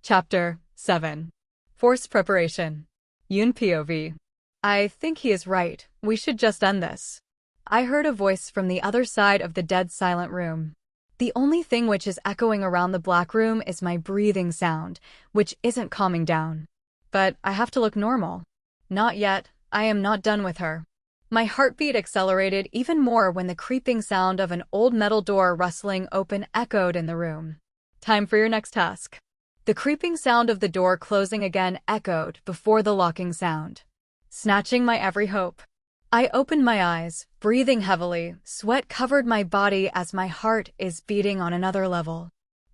Chapter 7. Forced Preparation. Yoon POV. I think he is right. We should just end this. I heard a voice from the other side of the dead silent room. The only thing which is echoing around the black room is my breathing sound, which isn't calming down. But I have to look normal. Not yet. I am not done with her. My heartbeat accelerated even more when the creeping sound of an old metal door rustling open echoed in the room. Time for your next task. The creeping sound of the door closing again echoed before the locking sound, snatching my every hope. I opened my eyes, breathing heavily. Sweat covered my body as my heart is beating on another level.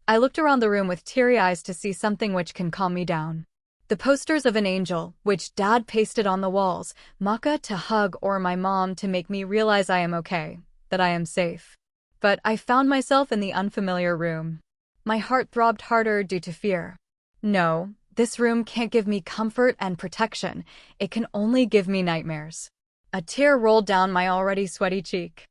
I looked around the room with teary eyes to see something which can calm me down. The posters of an angel, which Dad pasted on the walls, Maka to hug or my mom to make me realize I am okay, that I am safe. But I found myself in the unfamiliar room. My heart throbbed harder due to fear. No, this room can't give me comfort and protection. It can only give me nightmares. A tear rolled down my already sweaty cheek.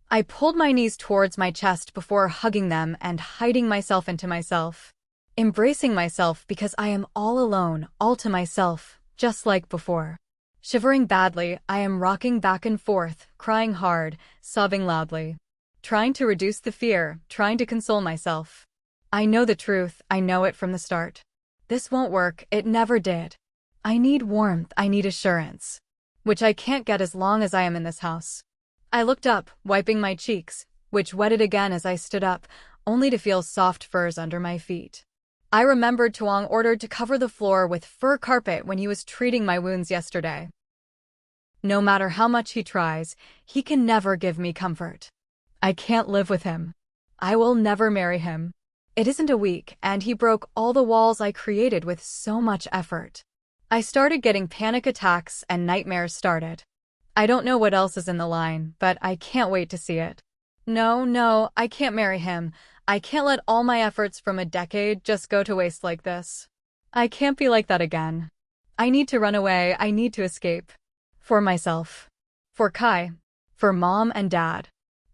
I pulled my knees towards my chest before hugging them and hiding myself into myself. Embracing myself because I am all alone, all to myself, just like before. Shivering badly, I am rocking back and forth, crying hard, sobbing loudly. Trying to reduce the fear, trying to console myself. I know the truth, I know it from the start. This won't work, it never did. I need warmth, I need assurance. Which I can't get as long as I am in this house. I looked up, wiping my cheeks, which wetted again as I stood up, only to feel soft furs under my feet. I remembered Taewang ordered to cover the floor with fur carpet when he was treating my wounds yesterday. No matter how much he tries, he can never give me comfort. I can't live with him. I will never marry him. It isn't a week, and he broke all the walls I created with so much effort. I started getting panic attacks and nightmares started. I don't know what else is in the line, but I can't wait to see it. No, I can't marry him. I can't let all my efforts from a decade just go to waste like this. I can't be like that again. I need to run away, I need to escape. For myself. For Kai. For Mom and Dad.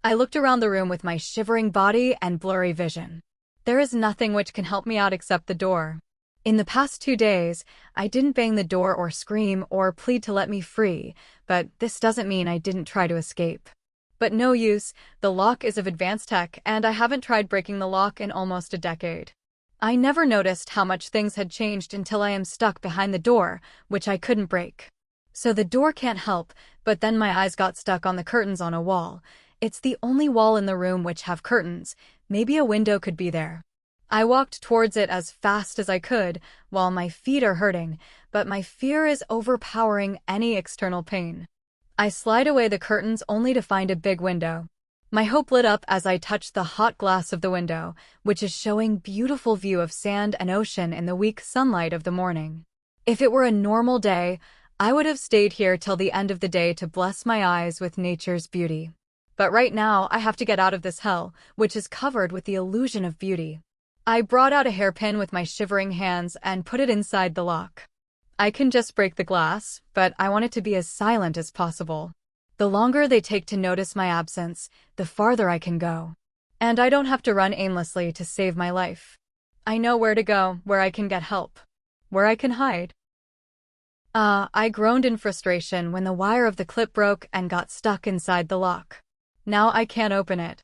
I looked around the room with my shivering body and blurry vision. There is nothing which can help me out except the door. In the past 2 days, I didn't bang the door or scream or plead to let me free, but this doesn't mean I didn't try to escape. But no use, the lock is of advanced tech and I haven't tried breaking the lock in almost a decade. I never noticed how much things had changed until I am stuck behind the door, which I couldn't break. So the door can't help, but then my eyes got stuck on the curtains on a wall. It's the only wall in the room which have curtains, maybe a window could be there. I walked towards it as fast as I could, while my feet are hurting, but my fear is overpowering any external pain. I slide away the curtains only to find a big window. My hope lit up as I touched the hot glass of the window, which is showing beautiful view of sand and ocean in the weak sunlight of the morning. If it were a normal day, I would have stayed here till the end of the day to bless my eyes with nature's beauty. But right now, I have to get out of this hell, which is covered with the illusion of beauty. I brought out a hairpin with my shivering hands and put it inside the lock. I can just break the glass, but I want it to be as silent as possible. The longer they take to notice my absence, the farther I can go. And I don't have to run aimlessly to save my life. I know where to go, where I can get help, where I can hide. I groaned in frustration when the wire of the clip broke and got stuck inside the lock. Now I can't open it.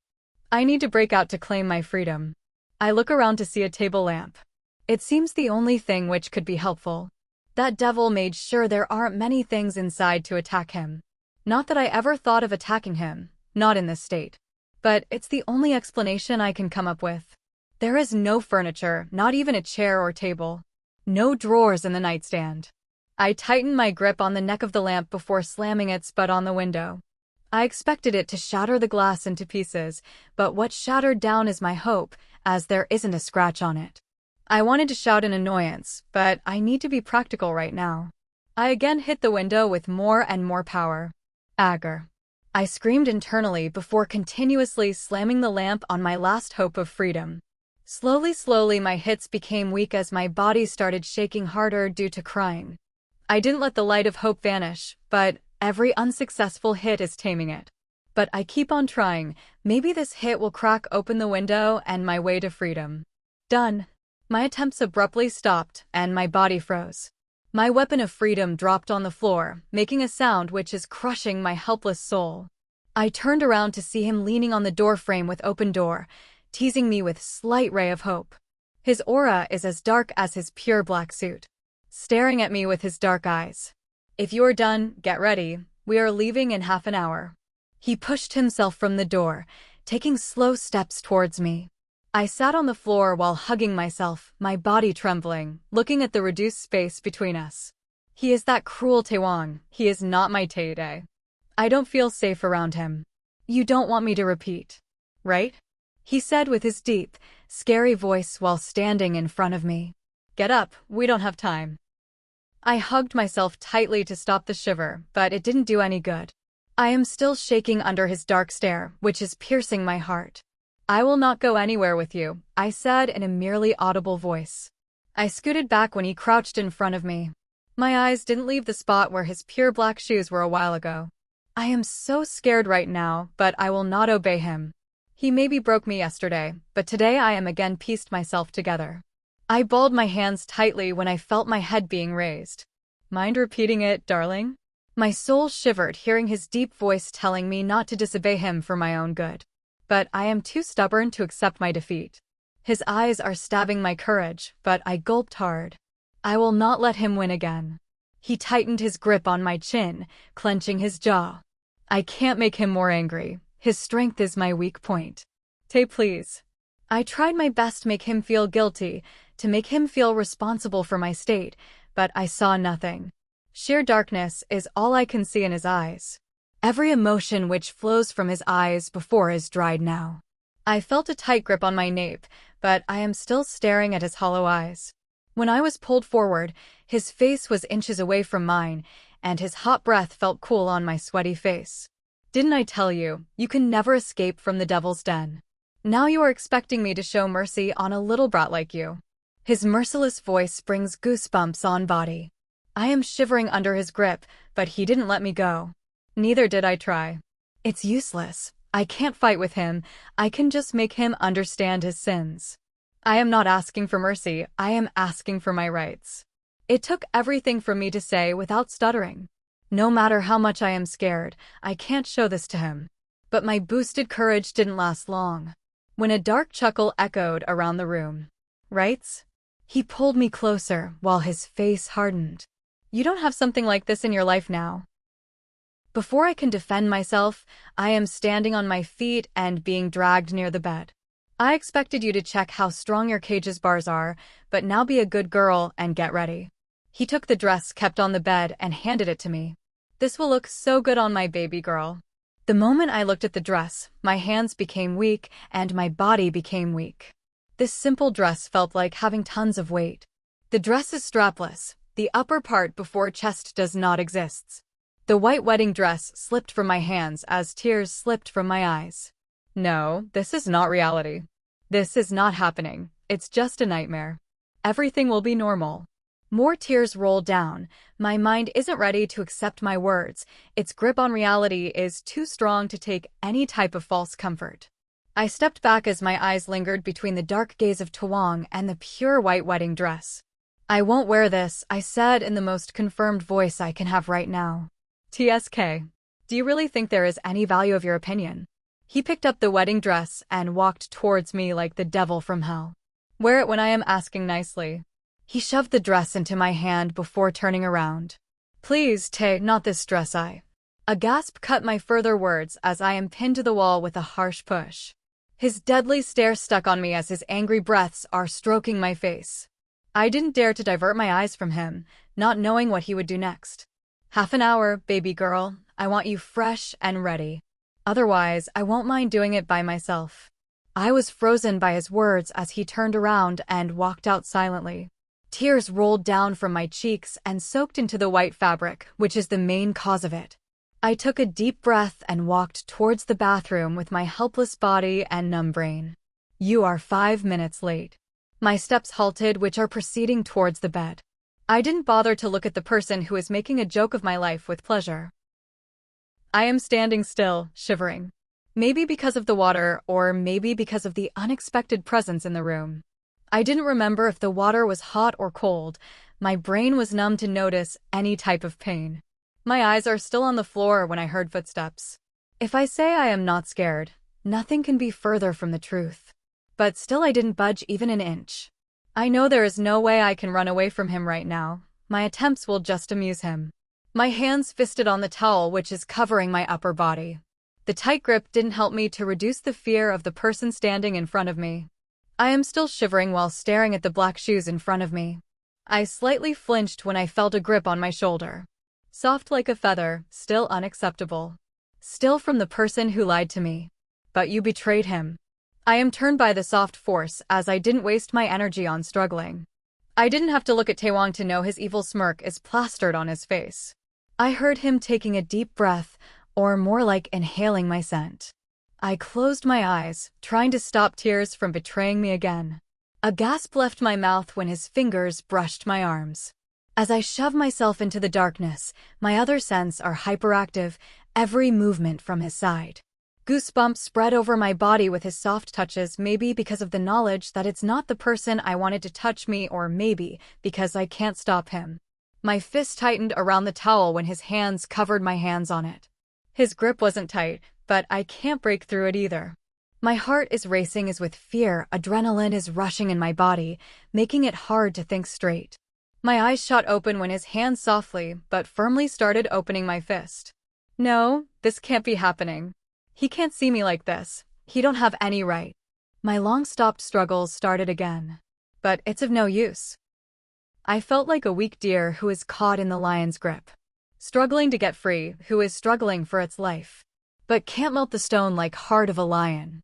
I need to break out to claim my freedom. I look around to see a table lamp. It seems the only thing which could be helpful. That devil made sure there aren't many things inside to attack him. Not that I ever thought of attacking him, not in this state. But it's the only explanation I can come up with. There is no furniture, not even a chair or table. No drawers in the nightstand. I tightened my grip on the neck of the lamp before slamming its butt on the window. I expected it to shatter the glass into pieces, but what shattered down is my hope, as there isn't a scratch on it. I wanted to shout in annoyance, but I need to be practical right now. I again hit the window with more and more power. Agar. I screamed internally before continuously slamming the lamp on my last hope of freedom. Slowly my hits became weak as my body started shaking harder due to crying. I didn't let the light of hope vanish, but every unsuccessful hit is taming it. But I keep on trying. Maybe this hit will crack open the window and my way to freedom. Done. My attempts abruptly stopped, and my body froze. My weapon of freedom dropped on the floor, making a sound which is crushing my helpless soul. I turned around to see him leaning on the doorframe with open door, teasing me with slight ray of hope. His aura is as dark as his pure black suit, staring at me with his dark eyes. If you're done, get ready. We are leaving in half an hour. He pushed himself from the door, taking slow steps towards me. I sat on the floor while hugging myself, my body trembling, looking at the reduced space between us. He is that cruel Taewang. He is not my Tae-Dae. I don't feel safe around him. You don't want me to repeat, right? He said with his deep, scary voice while standing in front of me. Get up, we don't have time. I hugged myself tightly to stop the shiver, but it didn't do any good. I am still shaking under his dark stare, which is piercing my heart. I will not go anywhere with you, I said in a merely audible voice. I scooted back when he crouched in front of me. My eyes didn't leave the spot where his pure black shoes were a while ago. I am so scared right now, but I will not obey him. He maybe broke me yesterday, but today I am again pieced myself together. I balled my hands tightly when I felt my head being raised. Mind repeating it, darling? My soul shivered hearing his deep voice telling me not to disobey him for my own good. But I am too stubborn to accept my defeat. His eyes are stabbing my courage, but I gulped hard. I will not let him win again. He tightened his grip on my chin, clenching his jaw. I can't make him more angry. His strength is my weak point. Tae, please. I tried my best to make him feel guilty, to make him feel responsible for my state, but I saw nothing. Sheer darkness is all I can see in his eyes. Every emotion which flows from his eyes before is dried now. I felt a tight grip on my nape, but I am still staring at his hollow eyes. When I was pulled forward, his face was inches away from mine, and his hot breath felt cool on my sweaty face. Didn't I tell you, you can never escape from the devil's den? Now you are expecting me to show mercy on a little brat like you. His merciless voice brings goosebumps on body. I am shivering under his grip, but he didn't let me go. Neither did I try. It's useless. I can't fight with him. I can just make him understand his sins. I am not asking for mercy. I am asking for my rights. It took everything from me to say without stuttering. No matter how much I am scared, I can't show this to him. But my boosted courage didn't last long. When a dark chuckle echoed around the room. Rights? He pulled me closer while his face hardened. You don't have something like this in your life now. Before I can defend myself, I am standing on my feet and being dragged near the bed. I expected you to check how strong your cage's bars are, but now be a good girl and get ready. He took the dress kept on the bed and handed it to me. This will look so good on my baby girl. The moment I looked at the dress, my hands became weak and my body became weak. This simple dress felt like having tons of weight. The dress is strapless. The upper part before chest does not exist. The white wedding dress slipped from my hands as tears slipped from my eyes. No, this is not reality. This is not happening. It's just a nightmare. Everything will be normal. More tears roll down. My mind isn't ready to accept my words. Its grip on reality is too strong to take any type of false comfort. I stepped back as my eyes lingered between the dark gaze of Taewang and the pure white wedding dress. I won't wear this, I said in the most confirmed voice I can have right now. TSK. Do you really think there is any value of your opinion? He picked up the wedding dress and walked towards me like the devil from hell. Wear it when I am asking nicely. He shoved the dress into my hand before turning around. Please, Tae, not this dress. A gasp cut my further words as I am pinned to the wall with a harsh push. His deadly stare stuck on me as his angry breaths are stroking my face. I didn't dare to divert my eyes from him, not knowing what he would do next. Half an hour, baby girl. I want you fresh and ready. Otherwise, I won't mind doing it by myself. I was frozen by his words as he turned around and walked out silently. Tears rolled down from my cheeks and soaked into the white fabric, which is the main cause of it. I took a deep breath and walked towards the bathroom with my helpless body and numb brain. You are 5 minutes late. My steps halted, which are proceeding towards the bed. I didn't bother to look at the person who is making a joke of my life with pleasure. I am standing still, shivering. Maybe because of the water, or maybe because of the unexpected presence in the room. I didn't remember if the water was hot or cold. My brain was numb to notice any type of pain. My eyes are still on the floor when I heard footsteps. If I say I am not scared, nothing can be further from the truth. But still I didn't budge even an inch. I know there is no way I can run away from him right now. My attempts will just amuse him. My hands fisted on the towel which is covering my upper body. The tight grip didn't help me to reduce the fear of the person standing in front of me. I am still shivering while staring at the black shoes in front of me. I slightly flinched when I felt a grip on my shoulder. Soft like a feather, still unacceptable. Still from the person who lied to me. But you betrayed him. I am turned by the soft force as I didn't waste my energy on struggling. I didn't have to look at Taewang to know his evil smirk is plastered on his face. I heard him taking a deep breath, or more like inhaling my scent. I closed my eyes, trying to stop tears from betraying me again. A gasp left my mouth when his fingers brushed my arms. As I shove myself into the darkness, my other senses are hyperactive, every movement from his side. Goosebumps spread over my body with his soft touches, maybe because of the knowledge that it's not the person I wanted to touch me, or maybe because I can't stop him. My fist tightened around the towel when his hands covered my hands on it. His grip wasn't tight, but I can't break through it either. My heart is racing as with fear, adrenaline is rushing in my body, making it hard to think straight. My eyes shot open when his hand softly but firmly started opening my fist. No, this can't be happening. He can't see me like this. He don't have any right. My long-stopped struggles started again. But it's of no use. I felt like a weak deer who is caught in the lion's grip. Struggling to get free, who is struggling for its life. But can't melt the stone like heart of a lion.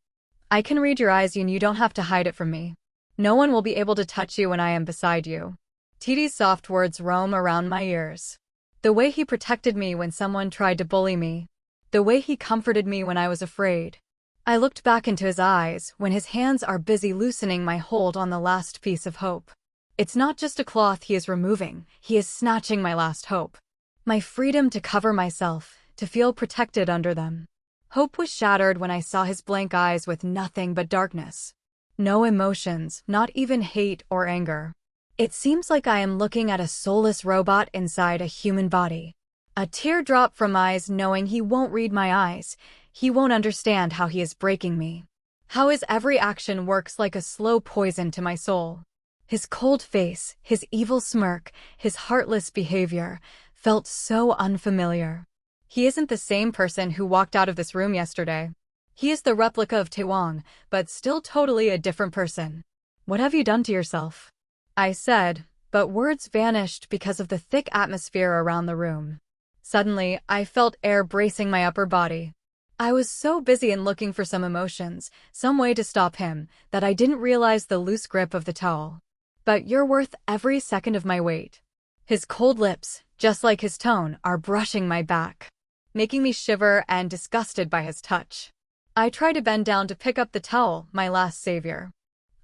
I can read your eyes and you don't have to hide it from me. No one will be able to touch you when I am beside you. TD's soft words roam around my ears. The way he protected me when someone tried to bully me. The way he comforted me when I was afraid. I looked back into his eyes when his hands are busy loosening my hold on the last piece of hope. It's not just a cloth he is removing, he is snatching my last hope. My freedom to cover myself, to feel protected under them. Hope was shattered when I saw his blank eyes with nothing but darkness. No emotions, not even hate or anger. It seems like I am looking at a soulless robot inside a human body. A tear dropped from eyes knowing he won't read my eyes. He won't understand how he is breaking me. How his every action works like a slow poison to my soul. His cold face, his evil smirk, his heartless behavior felt so unfamiliar. He isn't the same person who walked out of this room yesterday. He is the replica of Taewang, but still totally a different person. What have you done to yourself? I said, but words vanished because of the thick atmosphere around the room. Suddenly, I felt air bracing my upper body. I was so busy in looking for some emotions, some way to stop him, that I didn't realize the loose grip of the towel. But you're worth every second of my weight. His cold lips, just like his tone, are brushing my back, making me shiver and disgusted by his touch. I try to bend down to pick up the towel, my last savior.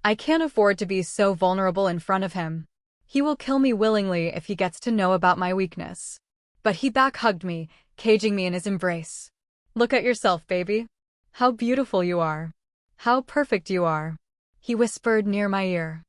I can't afford to be so vulnerable in front of him. He will kill me willingly if he gets to know about my weakness. But he back-hugged me, caging me in his embrace. Look at yourself, baby. How beautiful you are. How perfect you are. He whispered near my ear.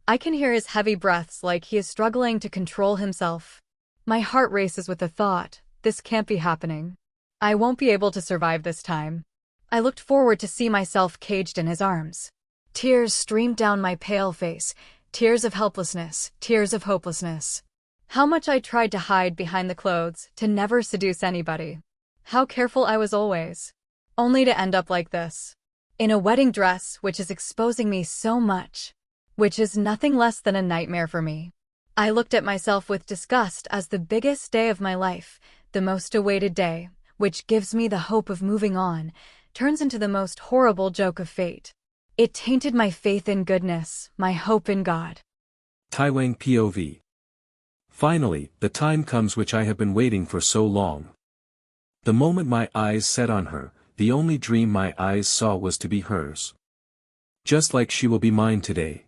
I can hear his heavy breaths like he is struggling to control himself. My heart races with the thought, this can't be happening. I won't be able to survive this time. I looked forward to see myself caged in his arms. Tears streamed down my pale face, tears of helplessness, tears of hopelessness. How much I tried to hide behind the clothes, to never seduce anybody. How careful I was always. Only to end up like this. In a wedding dress which is exposing me so much. Which is nothing less than a nightmare for me. I looked at myself with disgust as the biggest day of my life, the most awaited day, which gives me the hope of moving on, turns into the most horrible joke of fate. It tainted my faith in goodness, my hope in God. Taewang POV. Finally, the time comes which I have been waiting for so long. The moment my eyes set on her, the only dream my eyes saw was to be hers. Just like she will be mine today.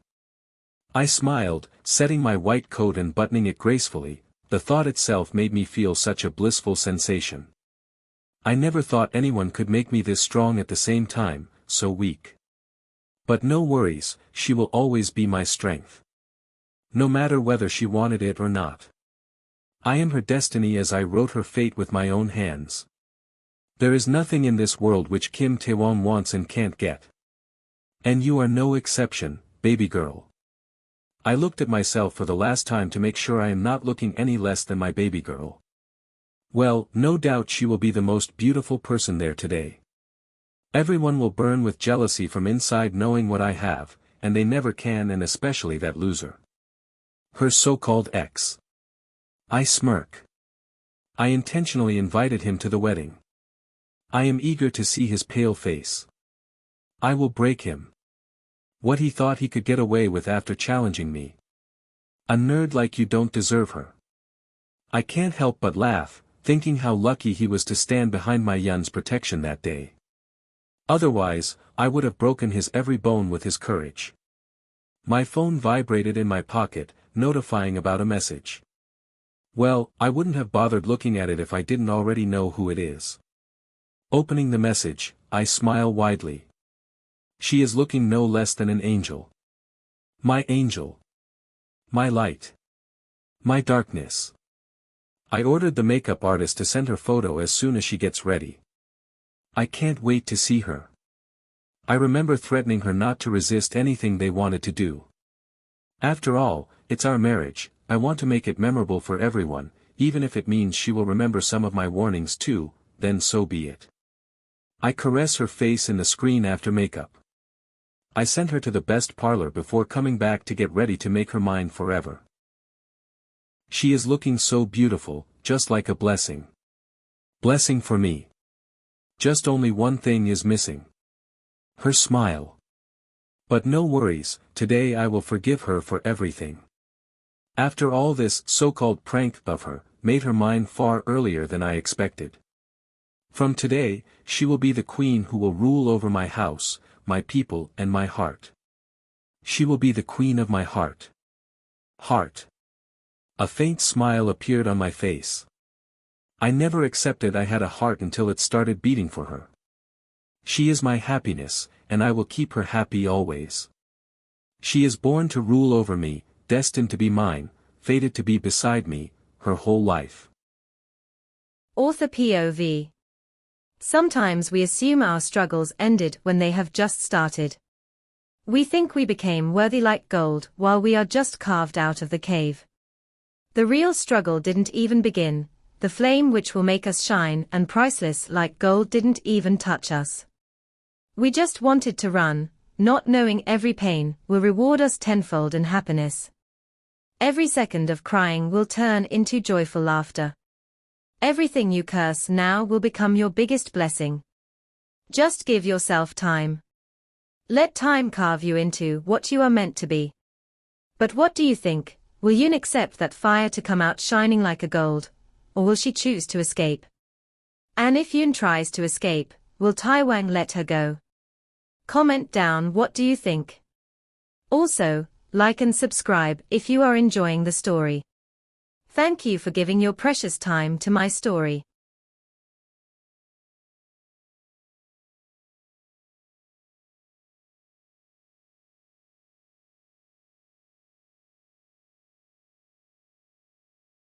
I smiled, setting my white coat and buttoning it gracefully. The thought itself made me feel such a blissful sensation. I never thought anyone could make me this strong at the same time, so weak. But no worries, she will always be my strength. No matter whether she wanted it or not. I am her destiny as I wrote her fate with my own hands. There is nothing in this world which Kim Taewang wants and can't get. And you are no exception, baby girl. I looked at myself for the last time to make sure I am not looking any less than my baby girl. Well, no doubt she will be the most beautiful person there today. Everyone will burn with jealousy from inside knowing what I have, and they never can, and especially that loser. Her so-called ex. I smirk. I intentionally invited him to the wedding. I am eager to see his pale face. I will break him. What he thought he could get away with after challenging me. A nerd like you don't deserve her. I can't help but laugh, thinking how lucky he was to stand behind my Yun's protection that day. Otherwise, I would have broken his every bone with his courage. My phone vibrated in my pocket, notifying about a message. Well, I wouldn't have bothered looking at it if I didn't already know who it is. Opening the message, I smile widely. She is looking no less than an angel. My angel. My light. My darkness. I ordered the makeup artist to send her photo as soon as she gets ready. I can't wait to see her. I remember threatening her not to resist anything they wanted to do. After all, it's our marriage. I want to make it memorable for everyone, even if it means she will remember some of my warnings too, then so be it. I caress her face in the screen after makeup. I sent her to the best parlor before coming back to get ready to make her mine forever. She is looking so beautiful, just like a blessing. Blessing for me. Just only one thing is missing. Her smile. But no worries, today I will forgive her for everything. After all this so-called prank of her, made her mine far earlier than I expected. From today, she will be the queen who will rule over my house, my people and my heart. She will be the queen of my heart. Heart. A faint smile appeared on my face. I never accepted I had a heart until it started beating for her. She is my happiness, and I will keep her happy always. She is born to rule over me, destined to be mine, fated to be beside me, her whole life. Author POV. Sometimes we assume our struggles ended when they have just started. We think we became worthy like gold while we are just carved out of the cave. The real struggle didn't even begin, the flame which will make us shine and priceless like gold didn't even touch us. We just wanted to run, not knowing every pain will reward us tenfold in happiness. Every second of crying will turn into joyful laughter. Everything you curse now will become your biggest blessing. Just give yourself time. Let time carve you into what you are meant to be. But what do you think, will Yoon accept that fire to come out shining like a gold, or will she choose to escape? And if Yoon tries to escape, will Taewang let her go? Comment down what do you think. Also, like and subscribe if you are enjoying the story. Thank you for giving your precious time to my story.